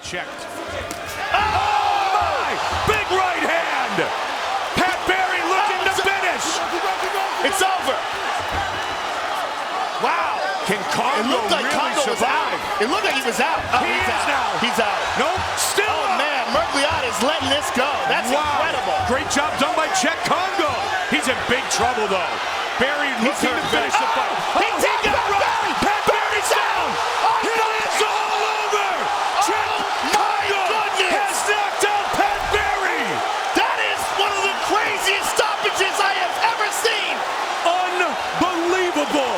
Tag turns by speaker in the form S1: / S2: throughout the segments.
S1: checked. Oh my! Big right hand! Pat Barry looking to finish!
S2: It's over!
S1: Wow! Can Kongo
S2: It looked like
S1: really
S2: Kongo was out.
S1: survive?
S2: It looked like he was out. Oh,
S1: He
S2: he's
S1: is
S2: out.
S1: now.
S2: He's out.
S1: Nope, still
S2: Oh
S1: up.
S2: man, Mergliata's letting this go. That's
S1: Wow.
S2: incredible.
S1: Great job done by Czech Kongo. He's in big trouble though. Barry looking to finish the fight.
S2: He got right.
S1: Pat Barry's down. It's all over. Czech Kongo has knocked out Pat Barry.
S2: That is one of the craziest stoppages I have ever seen.
S1: Unbelievable.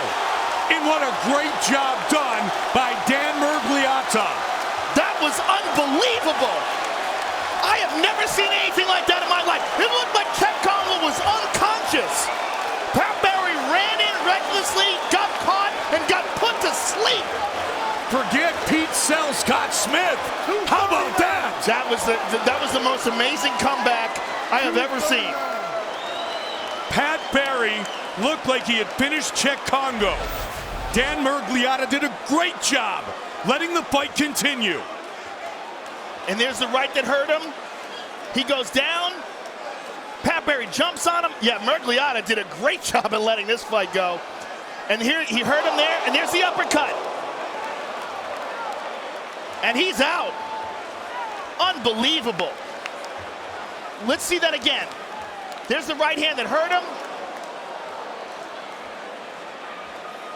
S1: And what a great job done by Dan Mergliata.
S2: That was unbelievable. I have never seen anything like that in my life. It looked like Czech Kongo was unconscious. Pat Barry ran in recklessly, got caught, and got put to sleep.
S1: Forget Pete Sell Scott Smith. How about that?
S2: That was the most amazing comeback I have ever seen.
S1: Pat Barry looked like he had finished Czech Kongo. Dan Mergliata did a great job letting the fight continue.
S2: And there's the right that hurt him. He goes down. Pat Barry jumps on him. Yeah, Mergliata did a great job at letting this fight go. And here he hurt him there, and there's the uppercut. And he's out. Unbelievable. Let's see that again. There's the right hand that hurt him.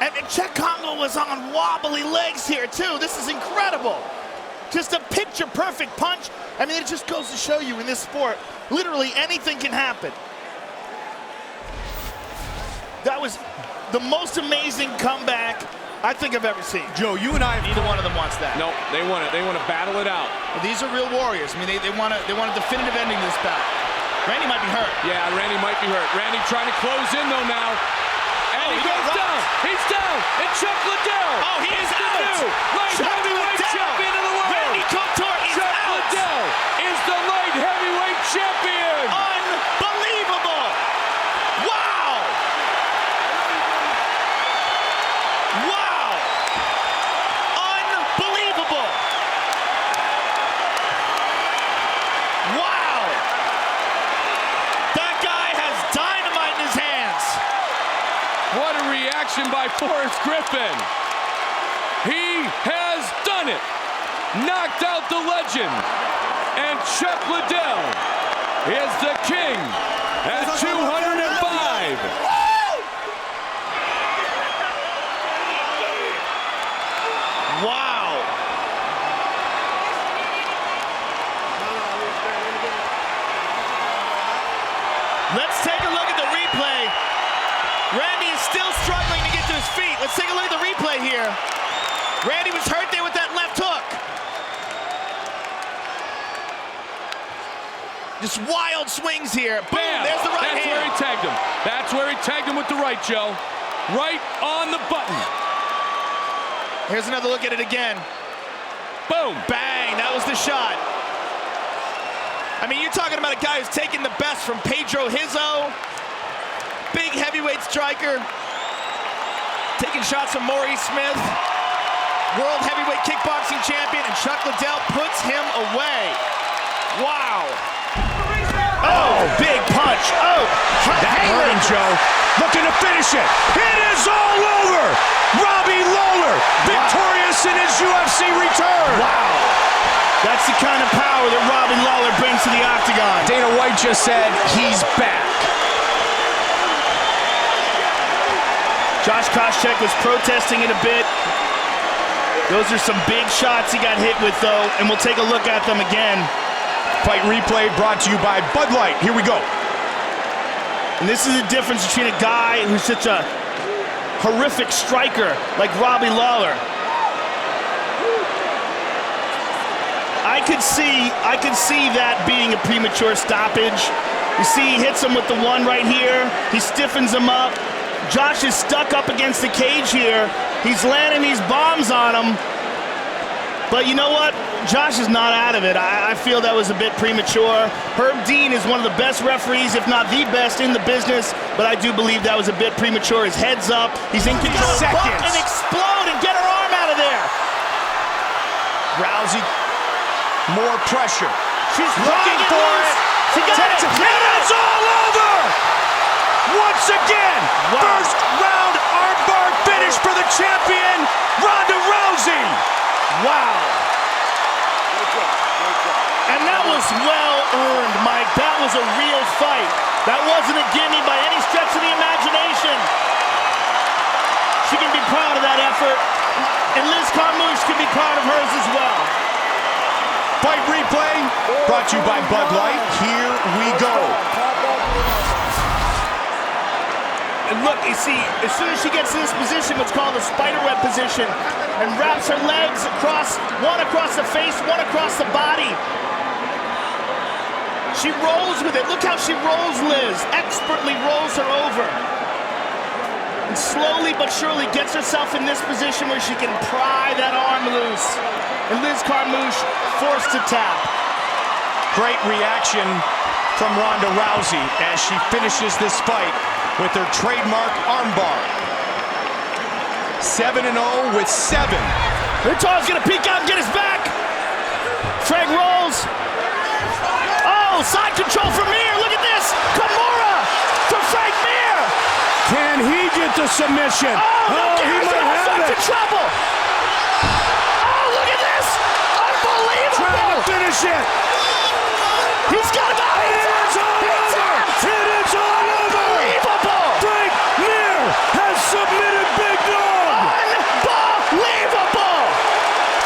S2: And Czech Kongo was on wobbly legs here too. This is incredible. Just a picture-perfect punch. I mean, it just goes to show you in this sport, literally anything can happen. That was the most amazing comeback I think I've ever seen.
S1: Joe, you and I,
S2: Neither one of them wants that.
S3: No, they want it. They want to battle it out.
S2: Well, these are real warriors. I mean, they want a definitive ending to this bout. Randy might be hurt.
S3: Yeah, Randy might be hurt. Randy trying to close in though now. And he goes down. He's down. And Chuck Liddell.
S2: Oh, he is
S3: the
S2: out.
S3: new light heavyweight champion of the world.
S2: Randy Couture is
S3: Chuck
S2: out.
S3: Liddell is the light heavyweight champion.
S2: Unbelievable. Wow. Wow. Unbelievable. Wow. That guy has dynamite in his hands.
S3: What a reaction by Forrest Griffin. He has done it. Knocked out the legend. And Chuck Liddell is the king at 205.
S2: Wow. Let's take a look at the replay. Randy is still struggling to get to his feet. Let's take a look at the replay here. Randy was hurt there with that left hook. Just wild swings here. Boom,
S3: Bam!
S2: there's the right
S3: That's
S2: hand.
S3: where he tagged him. That's where he tagged him with the right, Joe. Right on the button.
S2: Here's another look at it again.
S3: Boom.
S2: Bang, that was the shot. I mean, you're talking about a guy who's taken the best from Pedro Hizzo. Big heavyweight striker. Taking shots from Maurice Smith. World heavyweight kickboxing champion, and Chuck Liddell puts him away. Wow. Oh, big punch. Oh,
S1: that hurt him, Joe. Looking to finish it. It is all over. Robbie Lawler, victorious in his UFC return.
S2: Wow. That's the kind of power that Robbie Lawler brings to the octagon.
S1: Dana White just said he's back.
S2: Josh Koscheck was protesting it a bit. Those are some big shots he got hit with, though, and we'll take a look at them again.
S1: Fight replay brought to you by Bud Light. Here we go.
S2: And this is the difference between a guy who's such a horrific striker like Robbie Lawler. I could see that being a premature stoppage. You see, he hits him with the one right here. He stiffens him up. Josh is stuck up against the cage here. He's landing these bombs on him. But you know what? Josh is not out of it. I feel that was a bit premature. Herb Dean is one of the best referees, if not the best in the business, but I do believe that was a bit premature. His head's up. He's in control.
S1: Seconds.
S2: And explode and get her arm out of there.
S1: Rousey
S4: more pressure.
S2: She's
S4: Looking for it.
S2: She got it.
S4: And it's all over! Once again, first round armbar finish for the champion, Ronda Rousey.
S2: Wow. And that was well earned, Mike. That was a real fight. That wasn't a gimme by any stretch of the imagination. She can be proud of that effort, and Liz Carmouche can be proud of hers as well.
S4: Fight replay brought to you by Bud Light. Here we go.
S2: And look, you see, as soon as she gets to this position, what's called a spiderweb position, and wraps her legs across, one across the face, one across the body. She rolls with it. Look how she rolls Liz. Expertly rolls her over. And slowly but surely gets herself in this position where she can pry that arm loose. And Liz Carmouche forced to tap.
S4: Great reaction from Ronda Rousey as she finishes this fight with her trademark armbar. 7-0 with 7.
S2: Minotaur's gonna peek out and get his back. Frank rolls. Oh, side control from Mir. Look at this. Kimura from Frank Mir.
S1: Can he get the submission?
S2: Oh,
S1: he might have
S2: into
S1: it.
S2: trouble. Oh, look at this. Unbelievable.
S1: Trying to finish it.
S2: He's got it.
S1: It's all over. It is all over.
S2: Unbelievable.
S1: Frank Mir has submitted Big Dog.
S2: Unbelievable.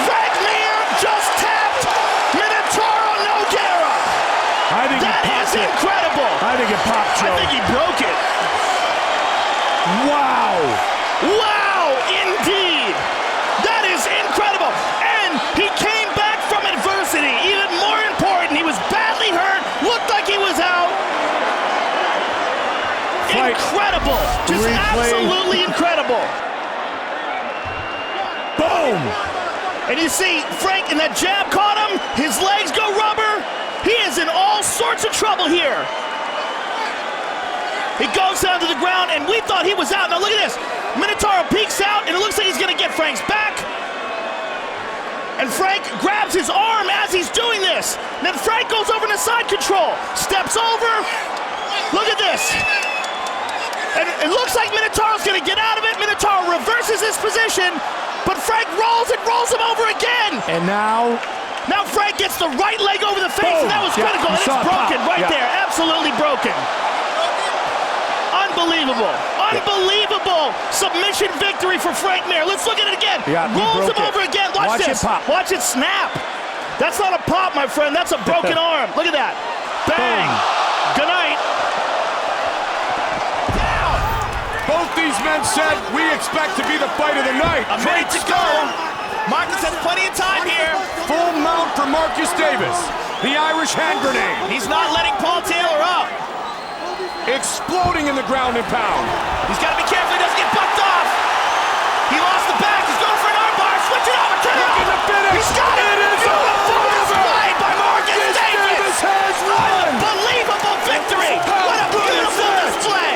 S2: Frank Mir just tapped Minotauro Nogueira.
S1: I think
S2: That
S1: he
S2: is
S1: popped it.
S2: incredible.
S1: I think it popped, Joe.
S2: I think he broke it.
S1: Wow.
S2: Wow, indeed. That is incredible. And he came back from adversity. Even more important, he was badly hurt, looked like he was out.
S1: Fight.
S2: Incredible. Just
S1: Replay.
S2: absolutely incredible.
S1: Boom.
S2: And you see, Frank, and that jab caught him. His legs go rubber. He is in all sorts of trouble here. He goes down to the ground, and we thought he was out. Now look at this. Minotauro peeks out, and it looks like he's going to get Frank's back. And Frank grabs his arm as he's doing this. Then Frank goes over into side control. Steps over. Look at this. And it looks like Minotauro's going to get out of it. Minotauro reverses his position, but Frank rolls and rolls him over again.
S1: And now
S2: Frank gets the right leg over the face,
S1: boom.
S2: and that was critical. And it's broken right there. Absolutely broken. Unbelievable. Unbelievable submission victory for Frank Mir. Let's look at it again. Rolls him over again. Watch this.
S1: It pop.
S2: Watch it snap. That's not a pop, my friend. That's a broken arm. Look at that. Bang. Good night. Down.
S1: both these men said we expect to be the fight of the night.
S2: I'm ready to go. Marcus has plenty of time here.
S1: Full mount for Marcus Davis. The Irish hand grenade.
S2: He's not letting Paul Taylor up.
S1: Exploding in the ground and pound.
S2: He's got to be careful he doesn't get bucked off. He lost the back. He's going for an armbar. Switch it over.
S1: Looking to finish.
S2: He's got it.
S1: It is
S2: Beautiful display by Marcus Davis.
S1: Davis has won.
S2: Unbelievable victory. What a beautiful display.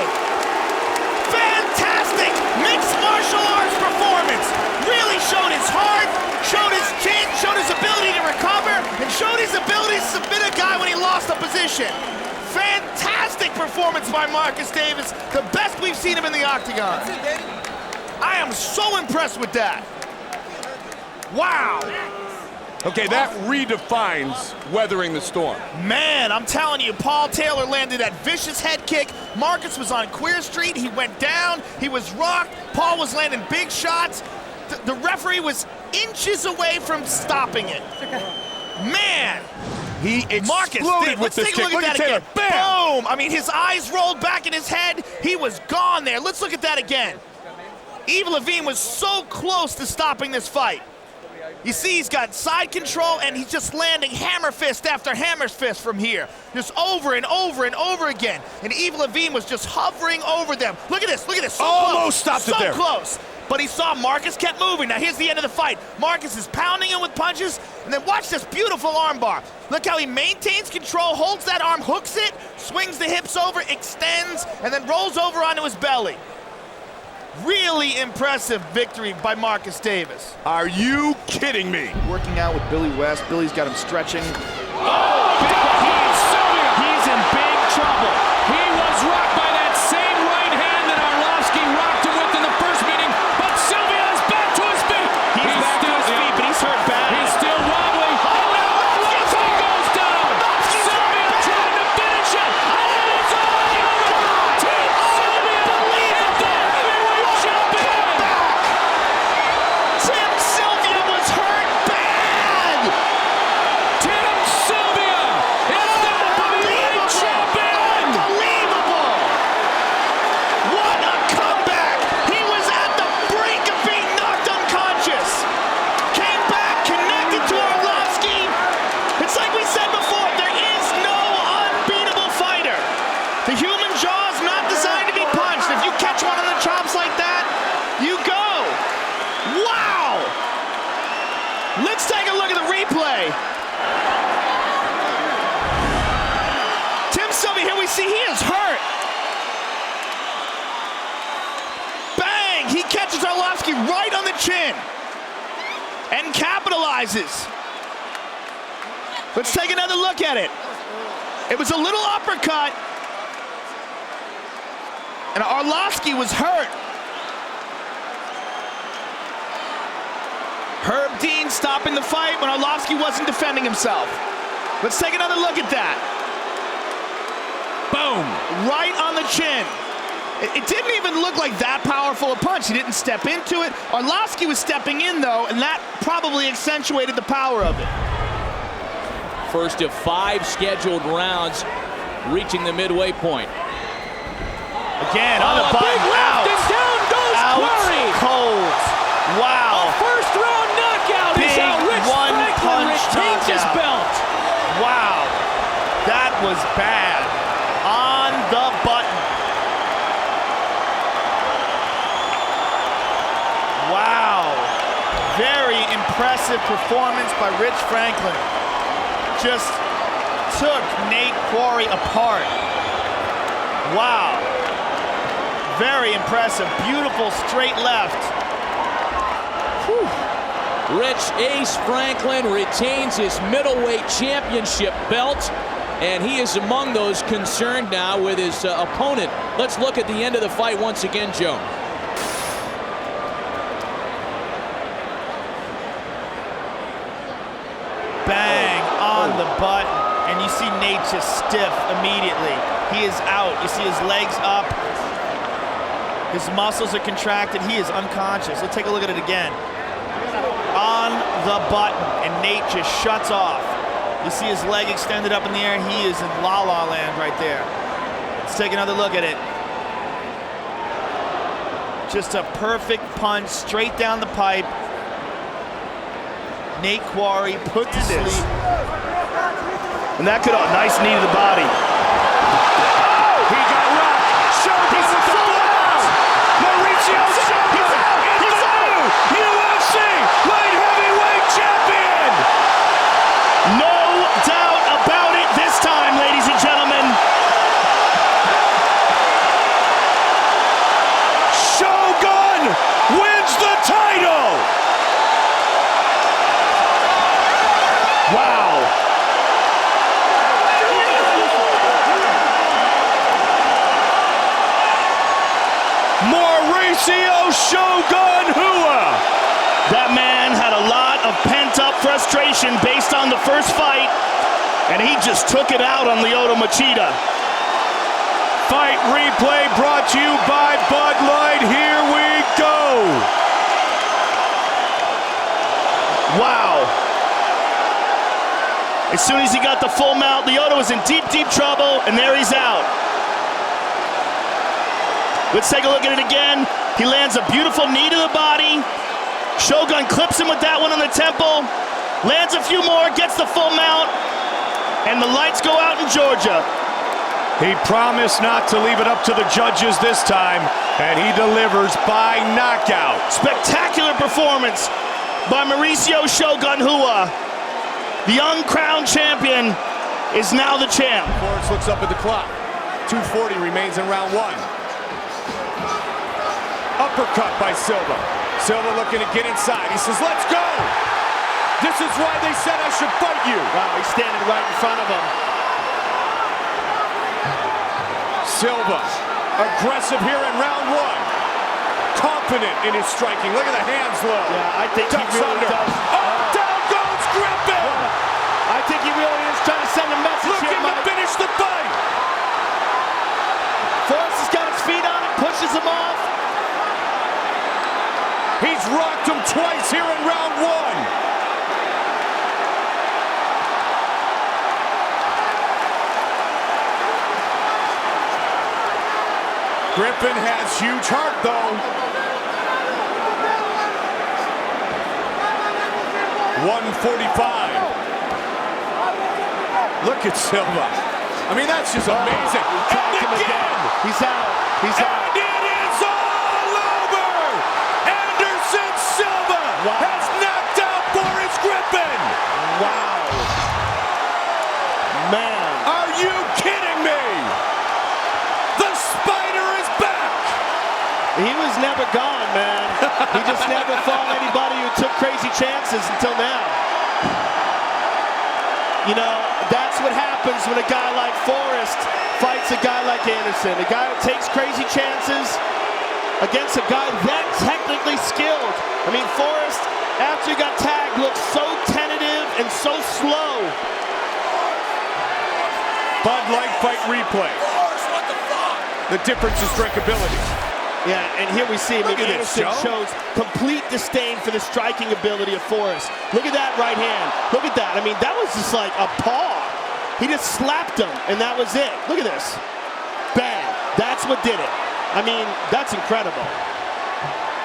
S2: Fantastic mixed martial arts performance. Really showed his heart, showed his chin, showed his ability to recover, and showed his ability to submit a guy when he lost a position. Fantastic performance by Marcus Davis, the best we've seen him in the octagon. I am so impressed with that. Wow.
S1: Okay, that redefines weathering the storm.
S2: Man, I'm telling you, Paul Taylor landed that vicious head kick. Marcus was on Queer Street. He went down. He was rocked. Paul was landing big shots. The referee was inches away from stopping it. Man.
S1: He
S2: Marcus,
S1: exploded with
S2: let's
S1: this
S2: take a
S1: kick.
S2: look
S1: Look
S2: at
S1: at
S2: that
S1: Taylor.
S2: again.
S1: Bam!
S2: Boom! I mean, his eyes rolled back in his head. He was gone there. Let's look at that again. Yves Lavigne was so close to stopping this fight. You see, he's got side control, and he's just landing hammer fist after hammer fist from here. Just over and over and over again. And Yves Lavigne was just hovering over them. Look at this, look at this. So
S1: Almost
S2: close.
S1: stopped it there.
S2: So close. But he saw Marcus kept moving. Now here's the end of the fight. Marcus is pounding him with punches, and then watch this beautiful armbar. Look how he maintains control, holds that arm, hooks it, swings the hips over, extends, and then rolls over onto his belly. Really impressive victory by Marcus Davis.
S1: Are you kidding me?
S5: Working out with Billy West. Billy's got him stretching.
S3: He's in big trouble. He was rocked by that same right hand that Arlovski rocked him with in the first meeting, but Sylvia is back to his feet.
S2: He's back to his feet, but he's hurt bad.
S3: He's still wobbling. Oh, no! Arlovski goes down. Sylvia trying to finish it. And it's all over. Team Sylvia is the heavyweight champion.
S2: Tim Sylvia was hurt bad.
S3: Tim Sylvia is the heavyweight champion.
S2: Unbelievable. What a comeback. He was at the brink of being knocked unconscious. Came back, connected to Arlovski. It's like we said before, there is no unbeatable fighter. The human jaw is not designed to be punched. If you catch one of the chops like that, you go. Wow. Let's take a look at the replay. Tim Sylvia, here we see he is hurt. Bang! He catches Arlovski right on the chin and capitalizes. Let's take another look at it. It was a little uppercut, and Arlovski was hurt. Herb Dean stopping the fight when Arlovski wasn't defending himself. Let's take another look at that. Boom, right on the chin. It didn't even look like that powerful a punch. He didn't step into it. Arlovski was stepping in though, and that probably accentuated the power of it.
S3: First of 5 scheduled rounds, reaching the midway point.
S2: Again, on the button,
S3: big left, and down goes Quarry.
S2: Cold. Wow.
S3: First round knockout is how Rich Franklin retains his belt.
S2: Wow. That was bad. On the button. Wow. Very impressive performance by Rich Franklin. Just took Nate Quarry apart. Wow. Very impressive. Beautiful straight left.
S3: Whew. Rich Ace Franklin retains his middleweight championship belt, and he is among those concerned now with his opponent. Let's look at the end of the fight once again, Joe.
S2: Bang on the button, and you see Nate just stiff immediately. He is out. You see his legs up. His muscles are contracted. He is unconscious. Let's take a look at it again. On the button, and Nate just shuts off. You see his leg extended up in the air. He is in La La Land right there. Let's take another look at it. Just a perfect punch straight down the pipe. Nate Quarry put to sleep.
S5: And that could, nice knee to the body.
S1: He got rocked. Shogun with the full out. Mauricio Shogun is the new UFC light heavyweight champion.
S2: No doubt about it this time, ladies and gentlemen.
S1: Shogun wins the title.
S2: Wow.
S1: Mauricio Shogun Hua.
S2: That man had a lot of pent-up frustration based on the first fight, and he just took it out on Lyoto Machida.
S1: Fight replay brought to you by Bud Light. Here we go.
S2: Wow. As soon as he got the full mount, Lyoto was in deep, deep trouble, and there he's out. Let's take a look at it again. He lands a beautiful knee to the body. Shogun clips him with that one on the temple. Lands a few more, gets the full mount, and the lights go out in Georgia.
S1: He promised not to leave it up to the judges this time, and he delivers by knockout.
S2: Spectacular performance by Mauricio Shogun Hua. The uncrowned champion is now the champ.
S1: Forrest looks up at the clock. 2:40 remains in round 1. Up uppercut by Silva. Silva looking to get inside. He says, let's go. This is why they said I should fight you.
S5: Wow, he's standing right in front of him.
S1: Silva, aggressive here in round one. Confident in his striking. Look at the hands low.
S5: Yeah, I think
S1: Ducks
S5: he really
S1: under.
S5: does.
S1: Oh, down goes Griffin.
S5: I think he really is trying to send a message
S1: Looking
S5: here,
S1: to
S5: Mike.
S1: finish the fight.
S5: Forrest has got his feet on him, pushes him off.
S1: He's rocked him twice here in round one. Griffin has huge heart, though. 145. Look at Silva. I mean, that's just amazing. And again.
S5: He's out. He's out.
S1: And it is all over. Anderson Silva has knocked out Boris Griffin.
S5: Wow. Man.
S1: Are you kidding me? The Spider is back.
S5: He was never gone, man. He just never fought anybody who took crazy chances until now. You know, that's what happens when a guy like Forrest fights a guy like Anderson. A guy who takes crazy chances against a guy that technically skilled. I mean, Forrest, after he got tagged, looked so tentative and so slow.
S1: Bud Light fight replay. The difference is drinkability.
S5: Yeah, and here we see
S1: Look at this,
S5: Anderson
S1: Joe.
S5: shows complete disdain for the striking ability of Forrest. Look at that right hand. Look at that. I mean, that was just like a paw. He just slapped him, and that was it. Look at this. Bang. That's what did it. I mean, that's incredible.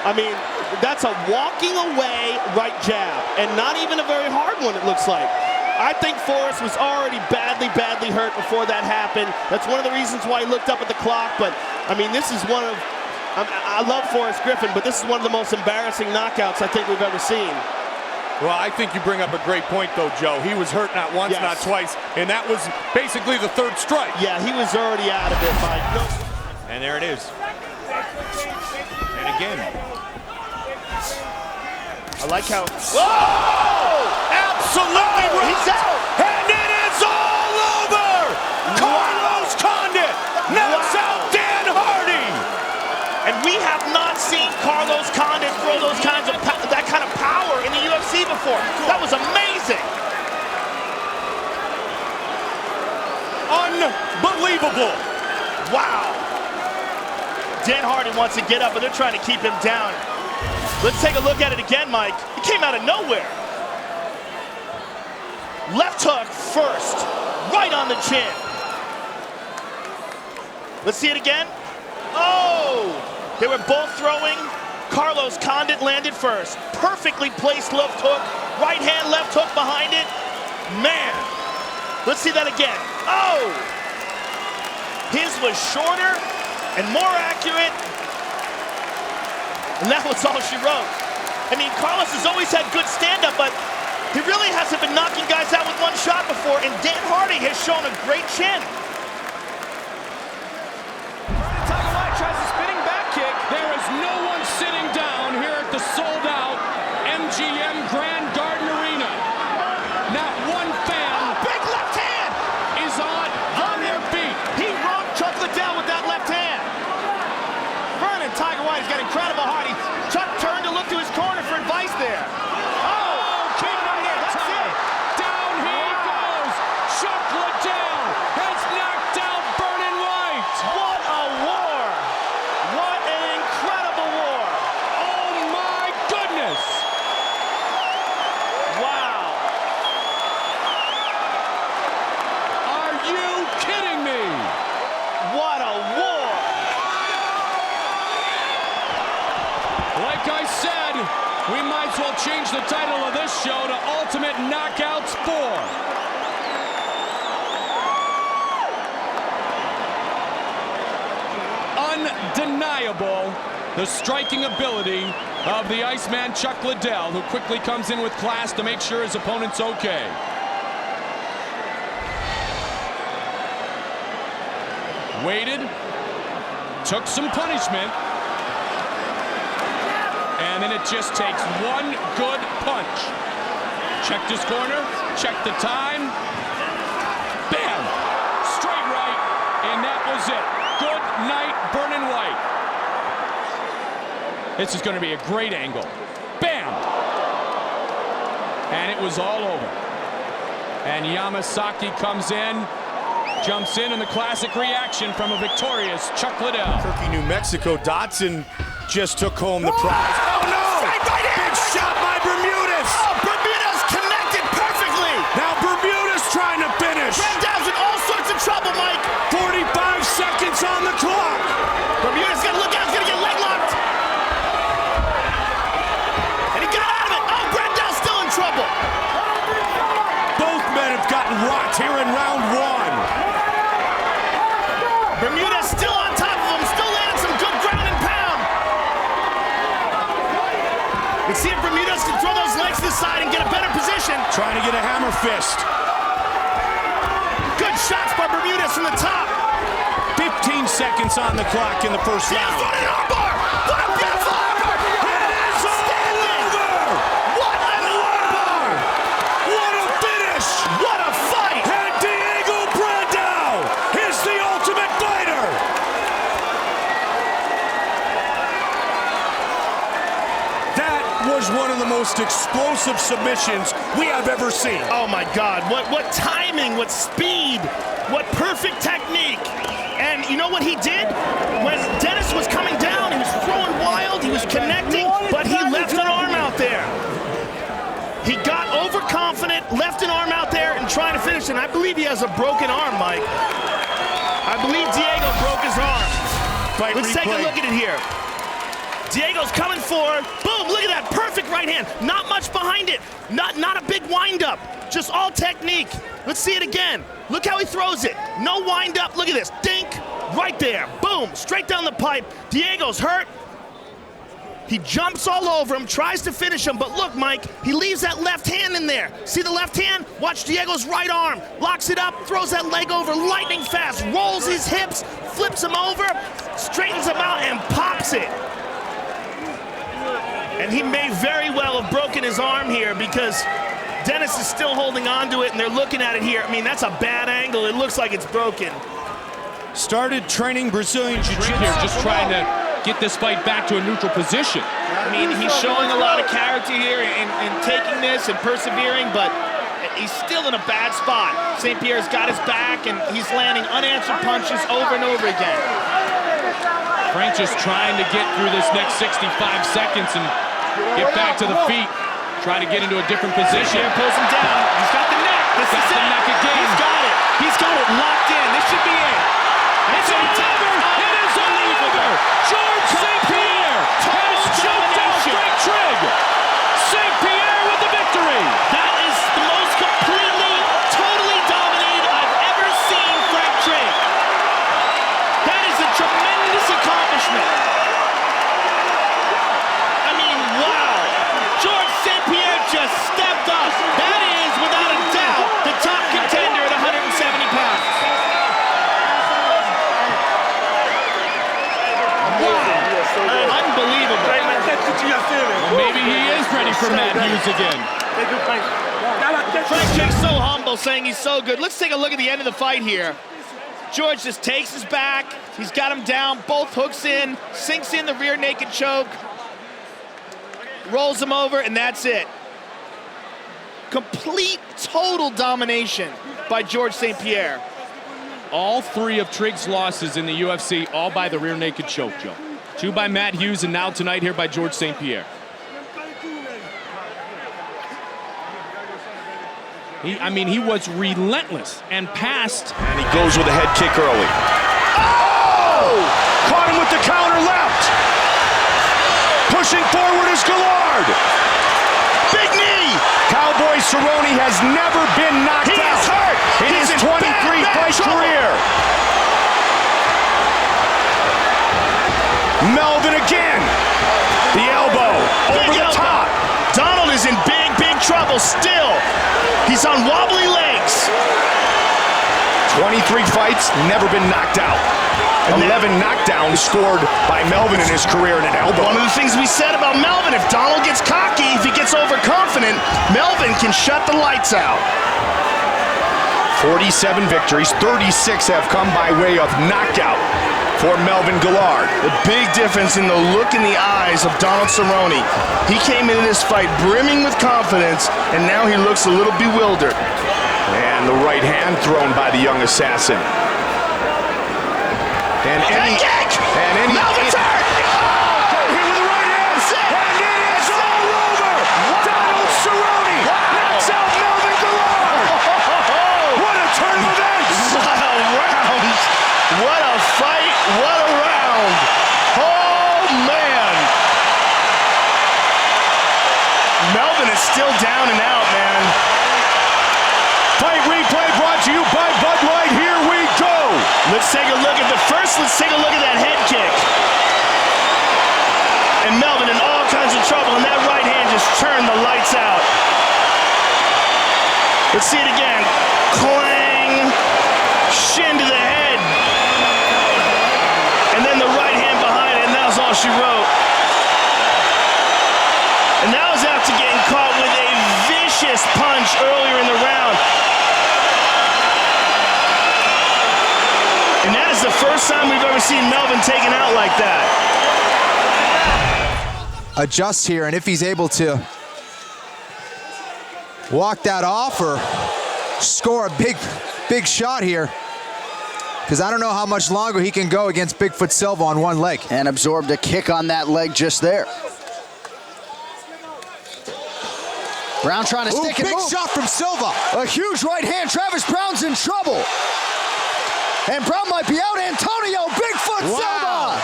S5: I mean, that's a walking away right jab, and not even a very hard one, it looks like. I think Forrest was already badly hurt before that happened. That's one of the reasons why he looked up at the clock, but, I mean, this is one of... I love Forrest Griffin, but this is one of the most embarrassing knockouts I think we've ever seen.
S1: Well, I think you bring up a great point, though, Joe. He was hurt not once,
S5: Yes.
S1: not twice, and that was basically the third strike.
S5: Yeah, he was already out of it, Mike. No.
S1: And there it is. And again.
S5: I like how...
S1: Whoa! Absolutely right!
S5: He's out!
S1: And it is all over! Carlos Condit knocks out Dan Hardy!
S2: And we have not seen Carlos Condit throw those kinds of that kind of power in the UFC before. That was amazing.
S1: Unbelievable!
S2: Wow. Dan Hardy wants to get up, but they're trying to keep him down. Let's take a look at it again, Mike. It came out of nowhere. Left hook first, right on the chin. Let's see it again. Oh! They were both throwing. Carlos Condit landed first. Perfectly placed left hook. Right hand, left hook behind it. Man. Let's see that again. Oh! His was shorter and more accurate. And that was all she wrote. I mean, Carlos has always had good stand-up, but he really hasn't been knocking guys out with one shot before, and Dan Hardy has shown a great chin.
S6: There is no one sitting down here at the sold-out MGM Grand Garden Arena. Not one fan
S2: Big left hand!
S6: is on their feet.
S2: He rocked Chuck Liddell with that left hand. Vernon Tiger White has got incredible heart. Chuck turned to look to his corner for advice there. Oh, kick right here. That's it.
S6: Down he goes. Chuck Liddell has knocked out Vernon White.
S2: What a war! What an incredible war!
S6: Oh my goodness.
S2: Wow!
S6: Are you kidding me?
S2: What a war!
S6: Like I said, we might as well change the title of this show to Ultimate Knockouts 4. Undeniable the striking ability of the Iceman Chuck Liddell, who quickly comes in with class to make sure his opponent's okay. Waited, took some punishment, And then it just takes one good punch. Checked his corner, checked the time. Bam! Straight right, and that was it. Good night, burning white. This is going to be a great angle. Bam! And it was all over. And Yamasaki comes in, jumps in, and the classic reaction from a victorious Chuck Liddell.
S4: Turkey, New Mexico. Dotson just took home the prize. Oh no! Big shot by Bermudez!
S5: Oh, Bermudez connected perfectly!
S4: Now Bermudez trying to finish.
S5: Brandao's in all sorts of trouble, Mike.
S4: 45 seconds on the clock.
S5: Bermudez gotta look out, he's gonna get leg locked. And he got out of it. Oh, Brandao's still in trouble.
S4: Both men have gotten rocked here in round one.
S5: Bermudez still on top of him, still landing some good ground and pound. Let's see if Bermudez can throw those legs to the side and get a better position.
S4: Trying to get a hammer fist.
S5: Good shots by Bermudez from the top.
S4: 15 seconds on the clock in the first
S5: Diaz
S4: round.
S5: on an armbar. What a beautiful armbar.
S4: It is all over.
S5: What an armbar.
S4: What a finish.
S5: What a fight.
S4: And Diego Brandao is the ultimate fighter. That was one of the most explosive submissions we have ever seen.
S5: Oh my God, what timing, what speed, what perfect technique. And you know what he did? When Dennis was coming down, he was throwing wild, he was connecting, but he left an arm out there. He got overconfident, left an arm out there and trying to finish, and I believe he has a broken arm, Mike. I believe Diego broke his arm. Let's take a look at it here. Diego's coming forward. Boom, look at that, perfect right hand. Not much behind it, not a big wind-up, just all technique. Let's see it again. Look how he throws it. No wind-up, look at this, dink, right there. Boom, straight down the pipe. Diego's hurt. He jumps all over him, tries to finish him, but look, Mike, he leaves that left hand in there. See the left hand? Watch Diego's right arm. Locks it up, throws that leg over lightning fast, rolls his hips, flips him over, straightens him out, and pops it. And he may very well have broken his arm here because Dennis is still holding on to it, and they're looking at it here. I mean, that's a bad angle. It looks like it's broken.
S4: Started training Brazilian Jiu-Jitsu
S6: Here, just trying to get this fight back to a neutral position.
S5: I mean, he's showing a lot of character here in taking this and persevering, but he's still in a bad spot. St-Pierre's got his back, and he's landing unanswered punches over and over again.
S6: Frank just trying to get through this next 65 seconds and get back to the feet. Try to get into a different position.
S5: St-Pierre pulls him down. He's got the neck. This
S6: Got
S5: is
S6: the
S5: it.
S6: neck again.
S5: He's got it. He's got it locked in. This should be it.
S6: It's all over! It is all over! George St-Pierre has choked out Frank Trigg! St-Pierre with the victory!
S5: That is the most completely, totally dominated I've ever seen Frank Trigg. That is a tremendous accomplishment. I mean, wow. George St-Pierre just stepped up. That is, without a doubt, the top contender at 170 pounds. Unbelievable.
S6: Maybe he is ready for Matt Hughes again.
S5: Frank Trigg's so humble, saying he's so good. Let's take a look at the end of the fight here. George just takes his back. He's got him down, both hooks in, sinks in the rear naked choke, rolls him over, and that's it. Complete, total domination by George St-Pierre.
S6: All three of Trigg's losses in the UFC, all by the rear naked choke, Joe. 2 by Matt Hughes, and now tonight here by George St-Pierre. He was relentless and passed.
S4: And he goes with a head kick early. Oh! Caught him with the counter left. Pushing forward is Guillard. Big knee. Cowboy Cerrone has never been knocked out.
S5: He is hurt.
S4: In his 23-fight career. Melvin again. The elbow over the top.
S5: Donald is in big, big trouble still. He's on wobbly legs.
S4: 23 fights, never been knocked out. 11 knockdowns scored by Melvin in his career in an elbow.
S2: One of the things we said about Melvin, if Donald gets cocky, if he gets overconfident, Melvin can shut the lights out.
S4: 47 victories, 36 have come by way of knockout for Melvin Guillard.
S2: The big difference in the look in the eyes of Donald Cerrone. He came into this fight brimming with confidence, and now he looks a little bewildered.
S4: And the right hand thrown by the young assassin. And
S2: Melvin's hurt!
S4: Here with the right hand. And it is all over. Donald Cerrone knocks out Melvin Guillard. What a turn of events.
S2: What a round! What a fight! What a round! Oh, man! Melvin is still down and out, man.
S4: Fight replay brought to you by Bud Light. Here we go.
S2: Let's take a look at let's take a look at that head kick. And Melvin in all kinds of trouble, and that right hand just turned the lights out. Let's see it again. Clang! Shin to the head. And then the right hand behind it, and that was all she wrote. And that was after getting caught with a vicious punch earlier in the round. And that is the first time we've ever seen Melvin taken out like that.
S7: Adjust here, and if he's able to walk that off or score a big shot here, because I don't know how much longer he can go against Bigfoot Silva on one leg.
S8: And absorbed a kick on that leg just there. Browne trying to stick it.
S7: Big shot from Silva.
S8: A huge right hand. Travis Browne's in trouble. And Browne might be out. Antonio Bigfoot Silva.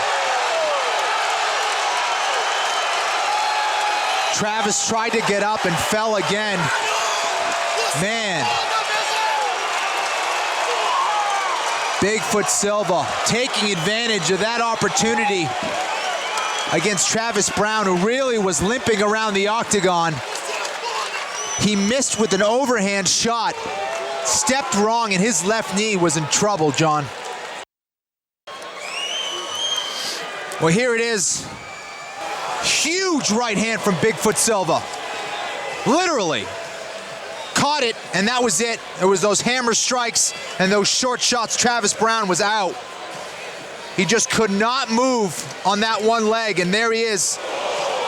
S7: Travis tried to get up and fell again. Man. Bigfoot Silva taking advantage of that opportunity against Travis Browne, who really was limping around the octagon. He missed with an overhand shot, stepped wrong, and his left knee was in trouble, John. Well, here it is. Huge right hand from Bigfoot Silva. Literally. Caught it, and that was it. It was those hammer strikes and those short shots. Travis Browne was out. He just could not move on that one leg, and there he is,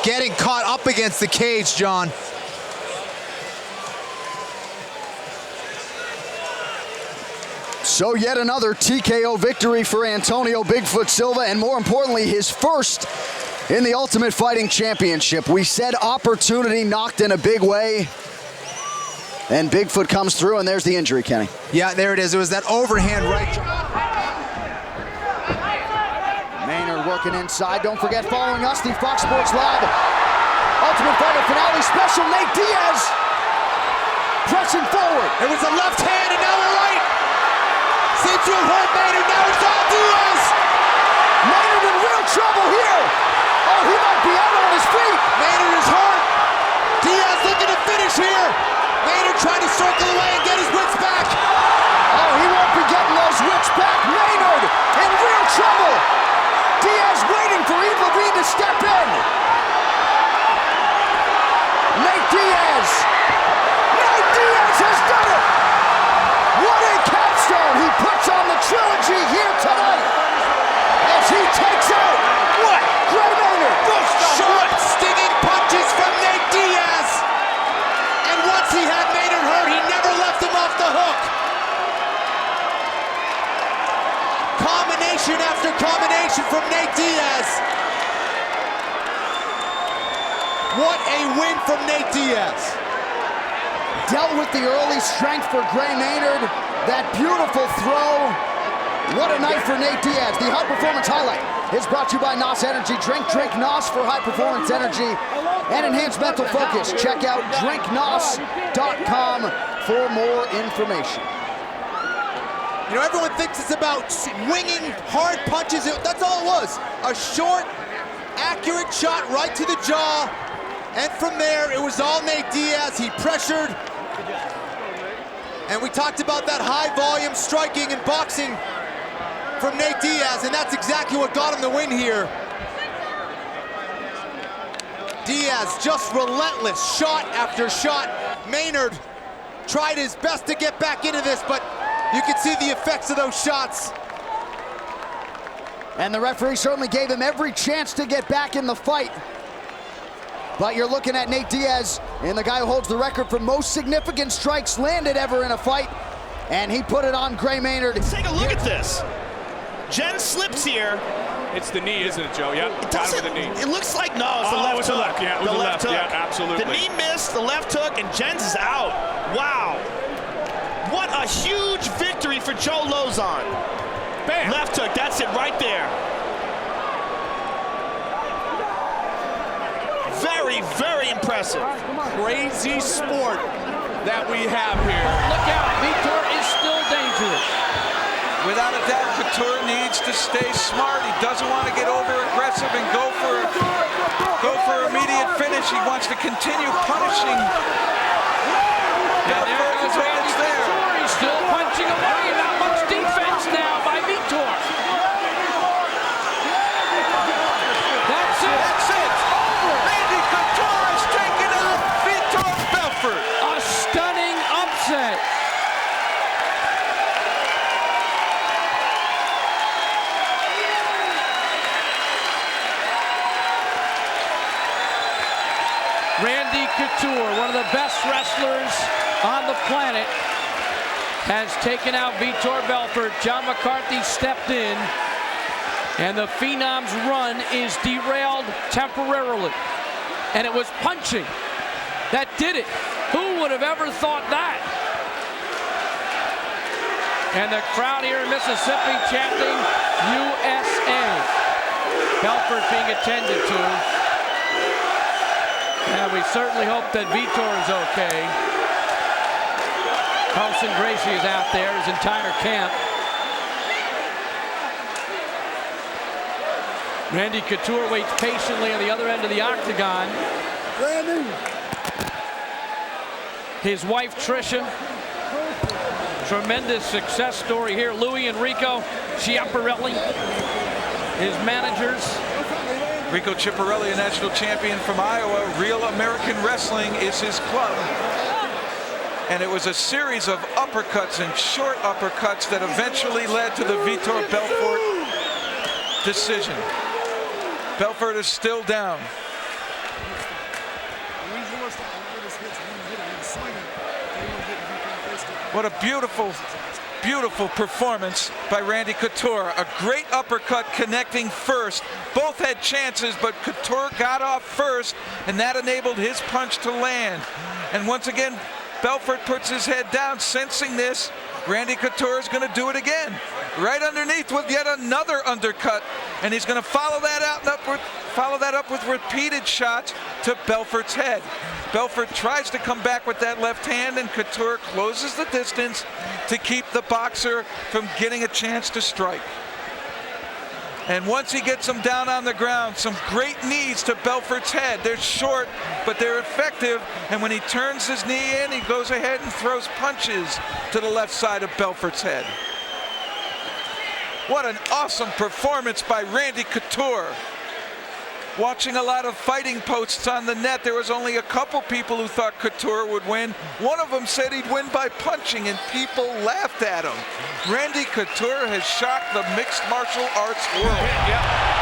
S7: getting caught up against the cage, John.
S8: So yet another TKO victory for Antonio Bigfoot Silva, and more importantly, his first in the Ultimate Fighting Championship. We said opportunity knocked in a big way, and Bigfoot comes through, and there's the injury, Kenny.
S7: Yeah, there it is. It was that overhand right.
S8: Maynard working inside. Don't forget, following us, the Fox Sports Live Ultimate Fighter Finale Special. Nate Diaz pressing forward.
S7: It was a left hand, and now a right. Seems to have hurt Maynard. Now it's all Diaz.
S8: Maynard in real trouble here. Oh, he might be out on his feet.
S7: Maynard is hurt. Diaz looking to finish here. Maynard trying to circle away and get his wits back.
S8: Oh, he won't be getting those wits back. Maynard in real trouble. Diaz waiting for Yves Lavigne to step in. Nate Diaz. Nate Diaz has done it. What a capstone he puts on the trilogy here tonight as he takes out Gray Maynard.
S7: Short, stinging punches from Nate Diaz. And once he had Maynard hurt, he never left him off the hook. Combination after combination from Nate Diaz. What a win from Nate Diaz.
S8: Dealt with the early strength for Gray Maynard. That beautiful throw. What a night for Nate Diaz. The High Performance Highlight is brought to you by NOS Energy Drink. Drink NOS for high performance energy and enhanced mental focus. Check out drinknos.com for more information.
S7: You know, everyone thinks it's about swinging hard punches. That's all it was. A short, accurate shot right to the jaw. And from there, it was all Nate Diaz. He pressured. And we talked about that high volume striking and boxing from Nate Diaz, and that's exactly what got him the win here. Diaz just relentless, shot after shot. Maynard tried his best to get back into this, but you can see the effects of those shots.
S8: And the referee certainly gave him every chance to get back in the fight. But you're looking at Nate Diaz, and the guy who holds the record for most significant strikes landed ever in a fight, and he put it on Gray Maynard.
S2: Take a look at this. Jen slips here.
S6: It's the knee, isn't it, Joe? Yep,
S2: It
S6: got him
S2: doesn't,
S6: with the knee.
S2: it looks like, no, it's the left
S6: it's
S2: hook.
S6: the left, yeah, it was the left,
S2: hook.
S6: yeah, absolutely.
S2: The knee missed, the left hook, and Jens is out. Wow. What a huge victory for Joe Lauzon.
S6: Bam.
S2: Left hook, that's it right there. Very, very impressive.
S3: Crazy sport that we have here.
S9: Look out, Vitor is still dangerous.
S10: Without a doubt, Couture needs to stay smart. He doesn't want to get over aggressive and go for immediate finish. He wants to continue punishing.
S9: And there goes Randy Couture. He's still punching away. Not much defense now by Vitor. That's it.
S10: That's it. Over. Randy Couture has taken out Vitor Belfort.
S9: A stunning upset. Randy Couture, one of the best wrestlers on the planet, has taken out Vitor Belfort. John McCarthy stepped in, and the Phenom's run is derailed temporarily. And it was punching that did it. Who would have ever thought that? And the crowd here in Mississippi chanting USA. Belfort being attended to. And we certainly hope that Vitor is okay. Carlson Gracie is out there, his entire camp. Randy Couture waits patiently on the other end of the octagon.
S8: Randy.
S9: His wife, Tricia. Tremendous success story here. Louis Enrico Chiapparelli, his managers.
S10: Rico Chiapparelli, a national champion from Iowa. Real American Wrestling is his club. And it was a series of uppercuts and short uppercuts that eventually led to the Vitor Belfort decision. Belfort is still down. What a beautiful, beautiful performance by Randy Couture. A great uppercut connecting first. Both had chances, but Couture got off first, and that enabled his punch to land. And once again, Belfort puts his head down, sensing this. Randy Couture is going to do it again. Right underneath with yet another undercut, and he's going to follow that up with repeated shots to Belfort's head. Belfort tries to come back with that left hand, and Couture closes the distance to keep the boxer from getting a chance to strike. And once he gets him down on the ground, some great knees to Belfort's head. They're short, but they're effective. And when he turns his knee in, he goes ahead and throws punches to the left side of Belfort's head. What an awesome performance by Randy Couture. Watching a lot of fighting posts on the net, there was only a couple people who thought Couture would win. One of them said he'd win by punching, and people laughed at him. Randy Couture has shocked the mixed martial arts world.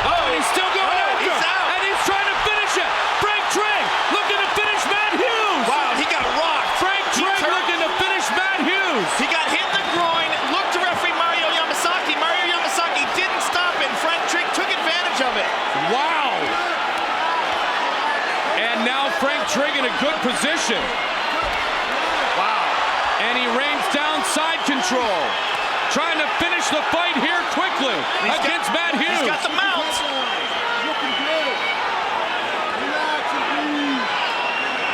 S9: Oh, and he's still going after him.
S2: He's out.
S9: And he's trying to finish it. Frank Trigg looking to finish Matt Hughes.
S2: Wow, he got rocked.
S9: Frank Trigg looking to finish Matt Hughes.
S2: He got hit in the groin, looked to referee Mario Yamasaki. Mario Yamasaki didn't stop it. Frank Trigg took advantage of it.
S9: Wow. And now Frank Trigg in a good position. Wow. And he rains down side control. Trying to finish the fight here quickly against Matt Hughes.
S2: He's got the mount.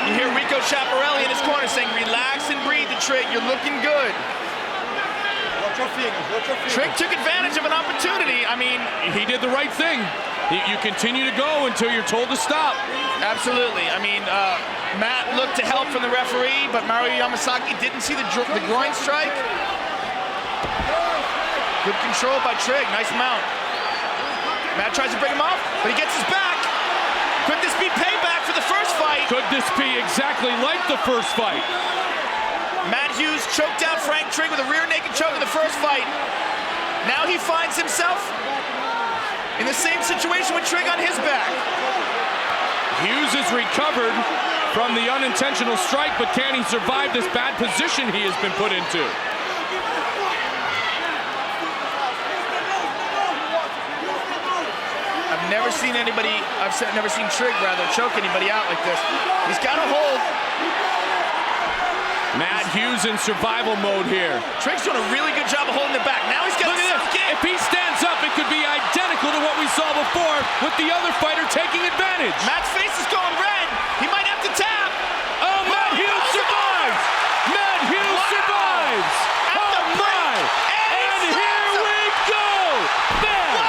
S2: You hear Rico Chiapparelli in his corner saying, relax and breathe, Trigg. You're looking good. Trigg took advantage of an opportunity. I mean,
S9: He did the right thing. You continue to go until you're told to stop.
S2: absolutely. I mean, Matt looked to help from the referee, but Mario Yamasaki didn't see the groin strike.
S5: Good control by Trigg. Nice mount. Matt tries to bring him off, but he gets his back. Could this be payback for the first fight?
S6: Could this be exactly like the first fight?
S5: Matt Hughes choked out Frank Trigg with a rear naked choke in the first fight. Now he finds himself in the same situation with Trigg on his back.
S6: Hughes has recovered from the unintentional strike, but can he survive this bad position he has been put into?
S5: Never seen anybody, never seen Trigg rather choke anybody out like this. He's got a hold.
S6: Matt Hughes in survival mode here.
S5: Trigg's doing a really good job of holding it back. Now he's got
S6: Look at this. If he stands up, it could be identical to what we saw before with the other fighter taking advantage.
S5: Matt's face is going red. He might have to tap.
S6: Oh, Matt Hughes survives. Matt Hughes survives. Oh, my. And here we go. Bam.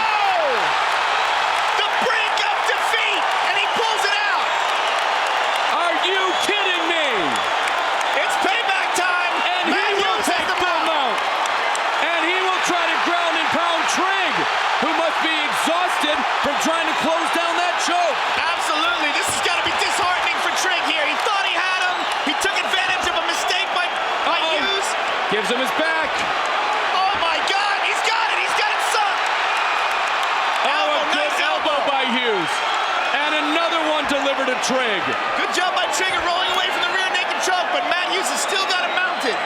S6: You kidding me?
S5: It's payback time.
S6: And he will take the mount. And he will try to ground and pound Trigg, who must be exhausted from trying to close down that choke.
S5: Absolutely. This has got to be disheartening for Trigg here. He thought he had him. He took advantage of a mistake by Hughes.
S6: Gives him his back.
S5: Oh, my God. He's got it. He's got it sunk.
S6: Oh, a good elbow by Hughes. And another one delivered to Trigg.
S5: Good job by Trigg rolling away from the rear naked choke, but Matt Hughes has still got him mounted.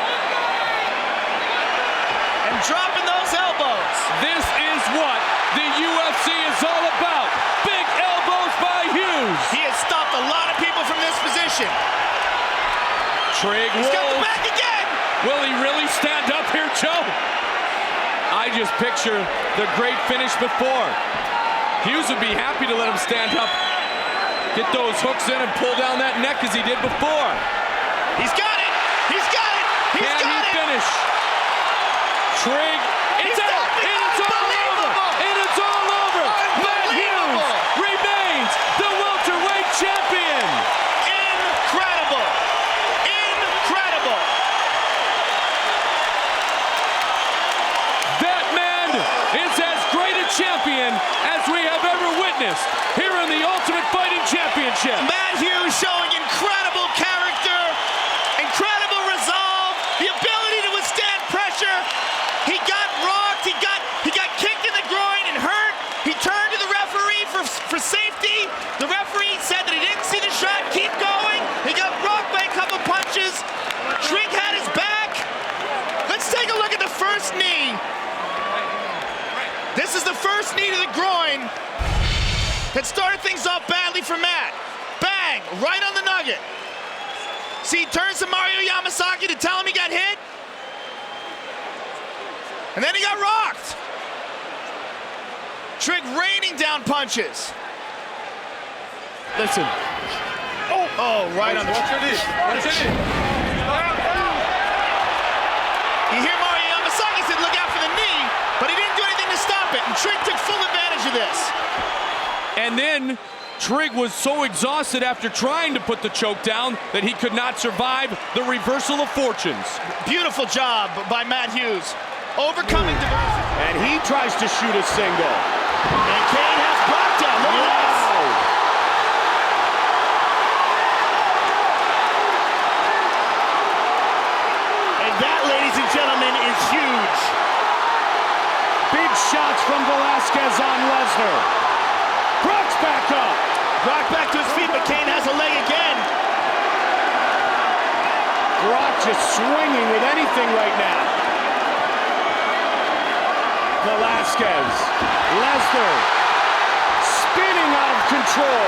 S5: And dropping those elbows.
S6: This is what the UFC is all about. Big elbows by Hughes.
S5: He has stopped a lot of people from this position.
S6: Trigg
S5: He's got the back again.
S6: Will he really stand up here, Joe? I just picture the great finish before. Hughes would be happy to let him stand up, get those hooks in and pull down that neck as he did before.
S5: He's got it! He's got it! He's got it!
S6: Can he finish? Trigg, it's out! And it's all over! And it's all over! Matt Hughes remains the welterweight champion!
S5: Incredible! Incredible!
S6: That man is as great a champion as we have ever witnessed here in the Ultimate Fighting Championship.
S5: Matt Hughes showing incredible character, incredible resolve, the ability to withstand pressure. He got rocked, he got kicked in the groin and hurt. He turned to the referee for safety. The referee said that he didn't see the shot, keep going. He got rocked by a couple punches. Trigg had his back. Let's take a look at the first knee. This is the first knee to the groin that started things off badly for Matt. Bang, right on the nugget. See, he turns to Mario Yamasaki to tell him he got hit. And then he got rocked. Trigg raining down punches.
S6: Listen.
S5: Oh, right on the...
S6: What's it?
S5: You hear Mario Yamasaki said, look out for the knee, but he didn't do anything to stop it, and Trigg took full advantage of this.
S6: And then Trigg was so exhausted after trying to put the choke down that he could not survive the reversal of fortunes.
S5: Beautiful job by Matt Hughes, overcoming diversity.
S1: And he tries to shoot a single.
S5: And Kane has Brandao. Look at this. And that, ladies and gentlemen, is huge.
S1: Big shots from Velasquez on Lesnar. Brock's back up.
S5: Brock back to his feet, but Kane has a leg again.
S1: Brock just swinging with anything right now. Velasquez. Lesnar. Spinning out of control.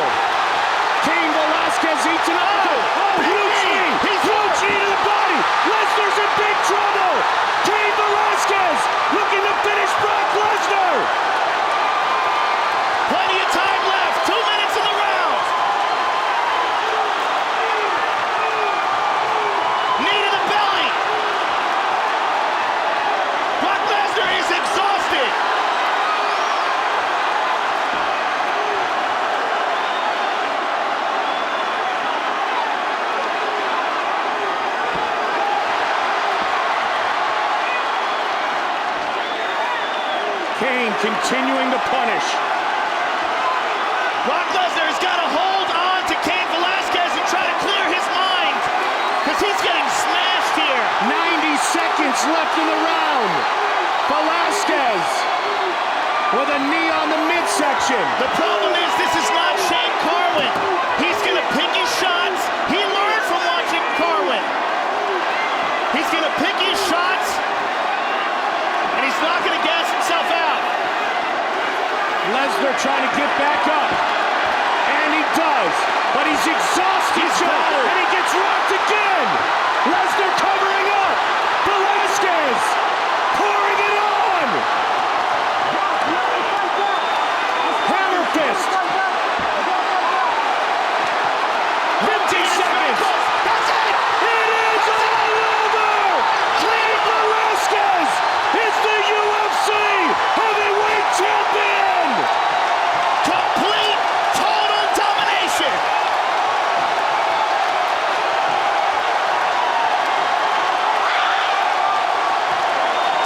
S1: Kane Velasquez eats an elbow. Oh, huge knee. He's huge knee to the body. Lesnar's in big trouble. Kane Velasquez looking to finish Brock Lesnar.
S5: Plenty of time left. 2 minutes in the round. Knee to the belly. Brock Lesnar is exhausted.
S1: Kane continuing to punish.
S5: Brock Lesnar's got to hold on to Cain Velasquez and try to clear his mind, because he's getting smashed here.
S1: 90 seconds left in the round. Velasquez with a knee on the midsection.
S5: The problem is this is not Shane Carwin. He's going to pick his shots. He learned from watching Carwin. He's going to pick his shots, and he's not going to gas himself out.
S1: Lesnar trying to get back up, and he does, but he's exhausted, and he gets rocked again. Lesnar covering up. Velasquez pouring it on. Hammer fist. 50 seconds.
S8: That's it!
S1: It is all over! Cain Velasquez is the UFC heavyweight champion!
S5: Complete, total domination.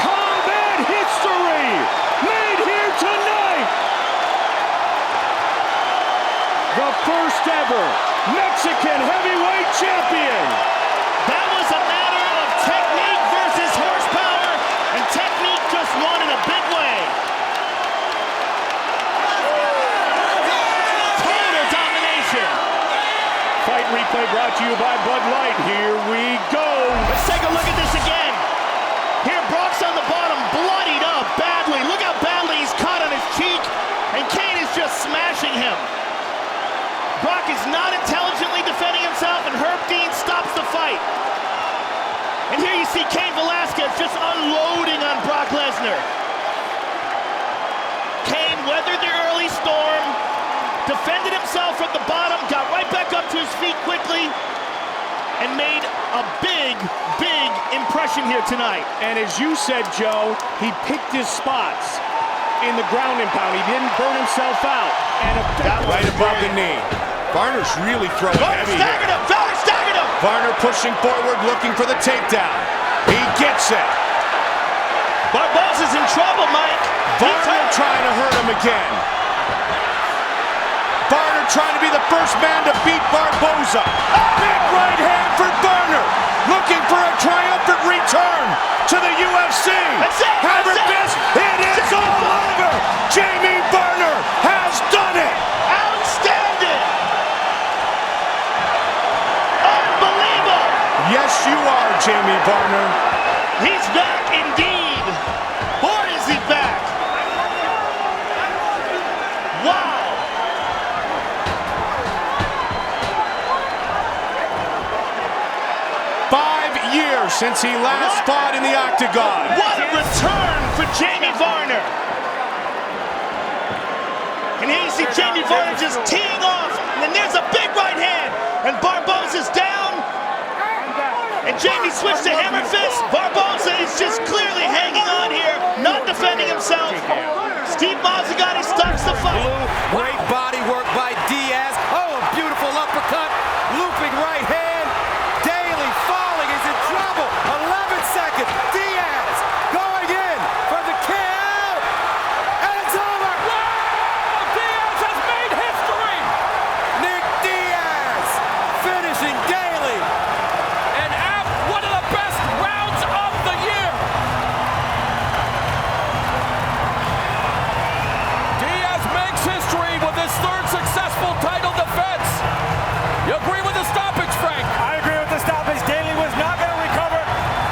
S1: Combat history made here tonight! The first ever Mexican heavyweight champion!
S5: That was a matter of technique versus horsepower, and technique just won in a big way. Total domination.
S1: Fight replay brought to you by Bud Light. Here we go.
S5: Let's take a look at this again. Here, Brock's on the bottom, bloodied up badly. Look how badly he's caught on his cheek, and Cain is just smashing him. Brock is not intelligently defending himself, and Herb Dean stops the fight. And here you see Cain Velasquez just unloading on Brock Lesnar. Cain weathered the early storm, defended himself from the bottom, got right back up to his feet quickly, and made a big, big impression here tonight.
S1: And as you said, Joe, he picked his spots in the ground and pound. He didn't burn himself out. And right above the knee. Varner's really throwing heavy here.
S5: Varner staggered him!
S1: Varner pushing forward, looking for the takedown. He gets it.
S5: Barboza's in trouble, Mike.
S1: Varner trying to hurt him again. Varner trying to be the first man to beat Barboza. Big right hand for Varner. Looking for a triumphant return to the UFC.
S5: That's it.
S1: Hammer fist. It is all over. Jamie Varner has done it.
S5: Outstanding. Unbelievable.
S1: Yes, you are, Jamie Varner.
S5: He's back indeed. Boy, is he back. Wow.
S1: Since he last fought in the octagon.
S5: What a return for Jamie Varner. And here you see Jamie Varner just teeing off. And there's a big right hand. And Barboza's down. And Jamie switched to hammer fist. Barboza is just clearly hanging on here, not defending himself. Steve Mazzagatti starts the fight.
S11: Great body work by Diaz. Oh, a beautiful uppercut. Looping right hand. Diaz going in for the kill, and it's over.
S9: Wow! Diaz has made history.
S11: Nick Diaz finishing Daly,
S9: And at one of the best rounds of the year. Diaz makes history with his third successful title defense. You agree with the stoppage, Frank?
S12: I agree with the stoppage. Daly was not going to recover.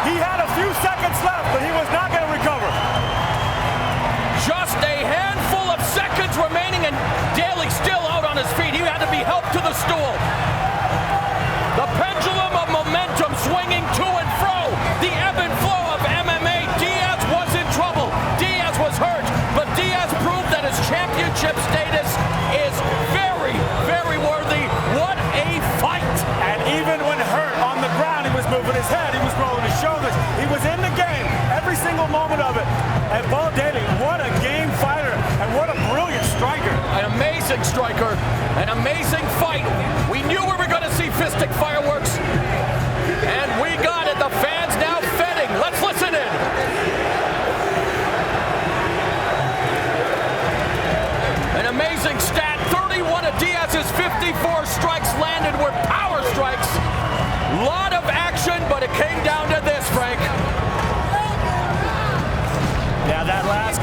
S12: He had a few seconds left, but he was not going to recover.
S9: Just a handful of seconds remaining, and Daly still out on his feet. He had to be helped to the stool. The pendulum of momentum swinging to and fro. The ebb and flow of MMA. Diaz was in trouble. Diaz was hurt, but Diaz proved that his championship status is very, very worthy. What a fight!
S12: And even when hurt on the ground, he was moving his head, he was rolling his shoulders. He was in the game every single moment of it. And Bo Daly, what a game fighter, and what a brilliant striker.
S9: An amazing striker, an amazing fight. We knew we were going to see fistic fireworks.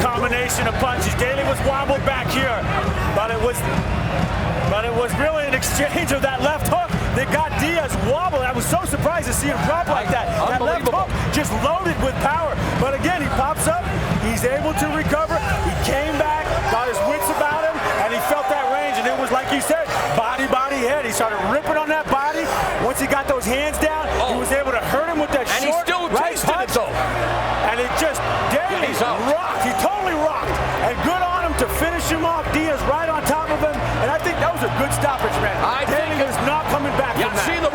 S12: combination of punches. Daly was wobbled back here, but it was really an exchange of that left hook that got Diaz wobbled. I was so surprised to see him drop like that. That left hook just loaded with power. But again, he pops up. He's able to recover. He came back, got his wits about him, and he felt that range. And it was like you said, body, head. He started ripping on that body. Once he got those hands down, he was able to hurt him with that
S9: and
S12: short
S9: he still
S12: right
S9: tasted
S12: punch.
S9: it though.
S12: And it just, Daly rocked. He totally rocked. And good on him to finish him off. Diaz right on top of him. And I think that was a good stoppage, man. Daly is not coming back from that.
S9: See the